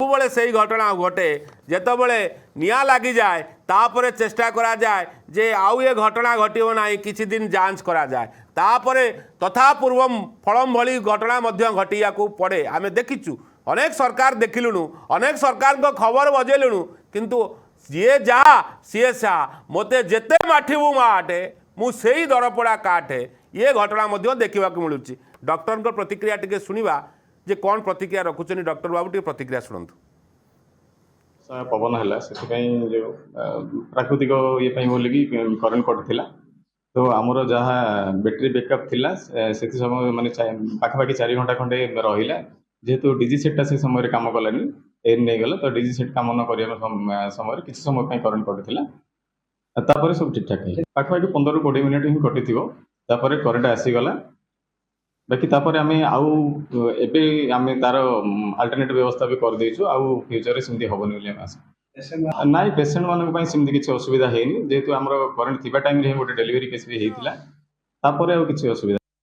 सबुबले से ही घटना घटे जितेबले निआ लगी जाए तापरे चेष्टा करा जाए जे आउ ये घटना घटो ना किछि दिन जांच करा जाए तापरे तथा पूर्व फलम भली घटना मध्य घटिया को पड़े आमे देखिचु अनेक सरकार देखिलुनु अनेक सरकार को खबर बजेलुनु किंतु सीए जा सीए सा मते जेते माठिबु माटे मु सेही दरपड़ा काटे ये घटना मध्य देखा मिलूँ डॉक्टर को प्रतिक्रिया टिके सुनिबा जे कौन प्रतिक्रिया रखुचनी डॉक्टर बाबू टिके प्रतिक्रिया सुनतु पवन है जो प्राकृतिक ये बोलिकी करेन्ट कटिला तो आमर जहाँ बैटेरी बैकअप थिला से समय माने पाखापाखि 4 घंटा खंडे रहिला जेहेतु डीजी सेटा से समय काम कलानी एन नहीं गला तो डीजी सेट काम न करिया समय किसी समय करेन्ट कटिला तापर सब ठीक ठाक है पाखापाखि 15-20 मिनिट ही कटिथिबो तापर करेन्ट आसीगला बाकी तापर आमे आउ एबे आमे तार अल्टरनेटिव व्यवस्था भी कर देछु आउ फ्यूचर रे सिमती होबनी बोली हम आशा नाइ पेशेंट मानक पई सिमती किछि असुविधा हेनी जेहेतु हमर करेन्ट थिबा टाइम रे गोटे डिलीवरी केस भी हेतिला तापर आउ किछि असुविधा